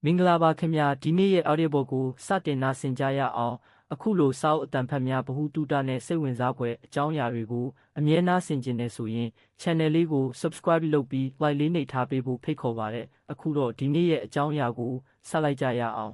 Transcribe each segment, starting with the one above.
မင်္ဂလာပါခင်ဗျာဒီနေ့ရဲ့ audiobook ကိုစတင်နာဆင်ကြရအောင်အခုလိုစာအုပ်အတန်ဖတ်များဗဟုသုတနဲ့စိတ်ဝင်စားဖွယ်အကြောင်းအရာတွေကိုအမြဲနားဆင်ကျင်နေဆိုရင် channel လေးကို subscribe လုပ်ပြီး like လေးနှိပ်ထားပေးဖို့ဖိတ်ခေါ်ပါတယ်အခုတော့ဒီနေ့ရဲ့အကြောင်းအရာကိုဆက်လိုက်ကြရအောင်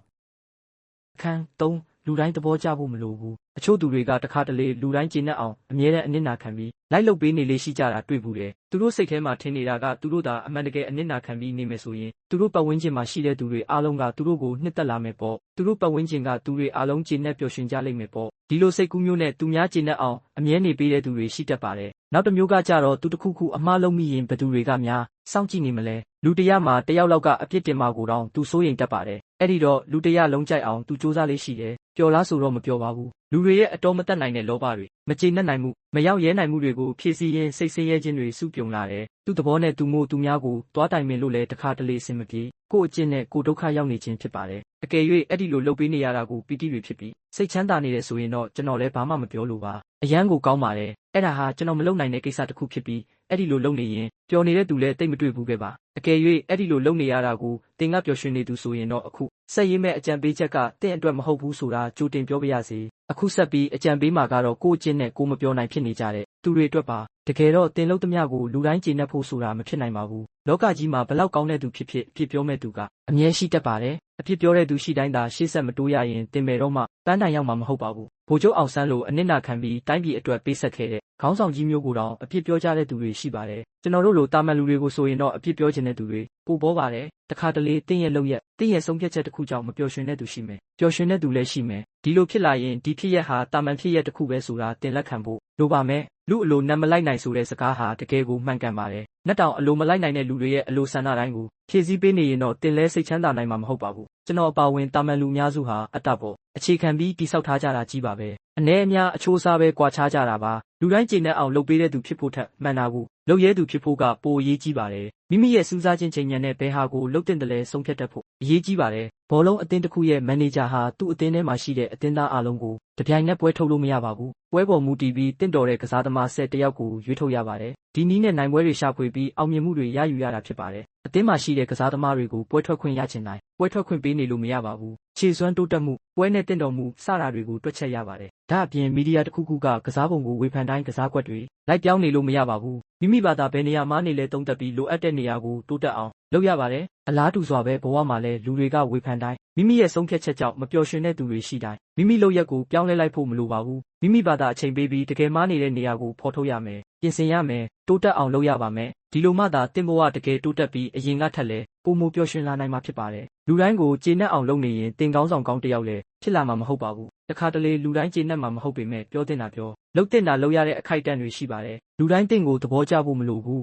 အခန်း3လူတိုင်းသဘောကျဖို့မလိုဘူးအချို့သူတွေကတခါတလေလူတိုင်းကျေနပ်အောင်အမြဲတမ်းအနစ်နာခံပြီးလိုက်လုပ်ပေးနေလေရှိကြတာတွေ့ဘူးတယ်သူတို့စိတ်ထဲမှာထင်နေတာကသူတို့သာအမှန်တကယ်အနစ်နာခံပြီးနေမယ်ဆိုရင်သူတို့ပတ်ဝန်းကျင်မှာရှိတဲ့သူတွေအားလုံးကသူတို့ကိုနှစ်သက်လာမယ်ပေါ့သူတို့ပတ်ဝန်းကျင်ကသူတွေအားလုံးကျေနပ်ပျော်ရွှင်ကြလိမ့်မယ်ပေါ့ဒီလိုစိတ်ကူးမျိုးနဲ့သူများကျေနပ်အောင်အမြဲနေပေးတဲ့သူတွေရှိတတ်ပါတယ်နောက်တစ်မျိုးကကြတော့သူတစ်ခုခုအမှားလုပ်မိရင်ဘယ်သူတွေကများစောင့်ကြည့်နေမလဲလူတယောက်မှာတယောက်လောက်ကအပြစ်တင်မှာကိုတောင်သူစိုးရိမ်တတ်ပါတယ်အဲ့ဒီတော့လူတယောက်လုံးကြိုက်အောင်သူစူးစမ်းလေးရှိတယ်ပျော်လားဆိုတော့မပျော်ပါဘူးလူတွေရဲ့အတော်မတတ်နိုင်တဲ့လောဘတွေမကျေနပ်နိုင်မှုမရောက်ရဲနိုင်မှုတွေကိုဖြည့်ဆည်းရင်းစိတ်ဆင်းရဲခြင်းတွေစုပြုံလာတယ်သူ့သဘောနဲ့သူမို့သူများကိုတွားတိုင်ပင်လို့လဲတခါတလေအဆင်မပြေကို့အကျင့်နဲ့ကိုဒုက္ခရောက်နေခြင်းဖြစ်ပါတယ်အကယ်၍အဲ့ဒီလိုလှုပ်ပေးနေရတာကိုပီတိတွေဖြစ်ပြီးစိတ်ချမ်းသာနေတယ်ဆိုရင်တော့ကျွန်တော်လည်းဘာမှမပြောလို့ပါအရန်ကိုကောင်းပါတယ်အဲ့ဒါဟာကျွန်တော်မလုပ်နိုင်တဲ့ကိစ္စတစ်ခုဖြစ်ပြီးအဲ့ဒီလိုလုပ်နေရင်ပျော်နေတဲ့သူလည်းတိတ်မတွေ့ဘူးခဲ့ပါအကယ်၍အဲ့ဒီလိုလုပ်နေရတာကိုတင်ကပျော်ရွှင်နေသူဆိုရင်တော့အခုဆက်ရေးမဲ့အကြံပေးချက်ကတင့်အတွက်မဟုတ်ဘူးဆိုတာကြိုတင်ပြောပြရစီအခုဆက်ပြီးအကြံပေးမှာကတော့ကို့အကျင့်နဲ့ကိုမပြောနိုင်ဖြစ်နေကြတဲ့သူတွေအတွက်ပါတကယ်တော့တင်လို့သမျှကိုလူတိုင်းကျေနပ်ဖို့ဆိုတာမဖြစ်နိုင်ပါဘူးလောကကြီးမှာဘလောက်ကောင်းတဲ့သူဖြစ်ဖြစ်အဖြစ်ပြောမဲ့သူကအမြဲရှိတတ်ပါတယ်အဖြစ်ပြောတဲ့သူရှိတိုင်းသာရှေ့ဆက်မတိုးရရင်တင်မယ်တော့မှပန်းတိုင်ရောက်မှာမဟုတ်ပါဘူးဗိုလ်ချုပ်အောင်ဆန်းလိုအနစ်နာခံပြီးတိုင်းပြည်အတွက်ပေးဆက်ခဲ့တဲ့ခေါင်းဆောင်ကြီးမျိုးကိုတောင်အဖြစ်ပြောကြတဲ့သူတွေရှိပါတယ်ကျွန်တော်တို့လိုတာမန်လူတွေကိုဆိုရင်တော့အဖြစ်ပြောခြင်းတဲ့သူတွေပိုပေါ်ပါတယ်တခါတလေတင်းရဲ့လုပ်ရက်တင်းရဲ့ဆုံးဖြတ်ချက်တစ်ခုကြောင့်မပျော်ရွှင်တဲ့သူရှိမယ်ပျော်ရွှင်တဲ့သူလည်းရှိမယ်ဒီလိုဖြစ်လာရင်ဒီဖြစ်ရက်ဟာတာမန်ဖြစ်ရက်တစ်ခုပဲဆိုတာတင်လက်ခံဖို့လိုပါမယ်လူအလိုနံမလိုက်နိုင်ဆိုတဲ့စကားဟာတကယ်ကိုမှန်ကန်ပါတယ်နှက်တောင်အလိုမလိုက်နိုင်တဲ့လူတွေရဲ့အလိုဆန္ဒတိုင်းကိုဖြည့်ဆည်းပေးနေရင်တော့တင်လဲစိတ်ချမ်းသာနိုင်မှာမဟုတ်ပါဘူးကျွန်တော်အပါဝင်တာမန်လူအများစုဟာအတ္တပေါ်အခြေခံပြီးတိဆောက်ထားကြတာကြီးပါပဲအ ਨੇ အများအချိုးစားပဲကွာခြားကြတာပါလူတိုင်းကျေနပ်အောင်လုပ်ပေးတဲ့သူဖြစ်ဖို့ထက်မှန်တာကိုလုပ်ရဲသူဖြစ်ဖို့ကပိုအရေးကြီးပါတယ်မိမိရဲ့စူးစမ်းခြင်းချိန်ဉာဏ်နဲ့ဘယ်ဟာကိုလုပ်တင်တယ်လဲဆုံးဖြတ်တတ်ဖို့အရေးကြီးပါတယ်ဘောလုံးအသင်းတစ်ခုရဲ့မန်နေဂျာဟာသူ့အသင်းထဲမှာရှိတဲ့အသင်းသားအလုံးကိုတပြိုင်နက်ပွဲထုတ်လို့မရပါဘူးပွဲပေါ်မူတည်ပြီးတင့်တော်တဲ့ကစားသမား10တယောက်ကိုရွေးထုတ်ရပါတယ်ဒီနည်းနဲ့နိုင်ပွဲတွေရှာဖွေပြီးအောင်မြင်မှုတွေရယူရတာဖြစ်ပါတယ်အသင်းမှာရှိတဲ့ကစားသမားတွေကိုပွဲထွက်ခွင့်ရချင်တိုင်းပွဲထွက်ခွင့်ပေးနေလို့မရပါဘူးခြေစွမ်းတိုးတက်မှုပွဲနဲ့တင့်တော်မှုစတာတွေကိုတွက်ချက်ရပါတယ်ဒါအပြင်မီဒီယာတစ်ခုခုကကစားပုံကိုဝေဖန်တိုင်းကစားကွက်တွေလိုက်ပြောင်းနေလို့မရပါဘူးမိမိဘာသာဘယ်နေရာမှာနေလဲတုံးတက်ပြီးလိုအပ်တဲ့နေရာကိုတိုးတက်အောင်လုပ်ရပါတယ်အလားတူစွာပဲဘဝမှာလည်းလူတွေကဝေဖန်တိုင်းမိမိရဲ့ဆုံးဖြတ်ချက်ကြောင့်မပျော်ရွှင်တဲ့သူတွေရှိတိုင်းမိမိလုပ်ရက်ကိုပြောင်းလဲလိုက်ဖို့မလိုပါဘူးမိမိဘာသာအချိန်ပေးပြီးတကယ်မှားနေတဲ့နေရာကိုဖော်ထုတ်ရမယ်ပြင်ဆင်ရမယ်တိုးတက်အောင်လုပ်ရပါမယ်ဒီလိုမှသာတင့်ဘဝတကယ်တိုးတက်ပြီးအရင်ကထက်လဲပိုမိုပျော်ရွှင်လာနိုင်မှာဖြစ်ပါတယ်လူတိုင်းကိုကျေနပ်အောင်လုပ်နေရင်တင်ကောင်းဆောင်ကောင်းတစ်ယောက်လည်းဖြစ်လာမှာမဟုတ်ပါဘူးတခါတလေလူတိုင်းကျေနပ်မှာမဟုတ်ပေမဲ့ပြောတင်တာပြောလုပ်တင်တာလုပ်ရတဲ့အခိုက်အတန့်တွေရှိပါတယ်လူတိုင်းတင့်ကိုသဘောကျဖို့မလိုဘူး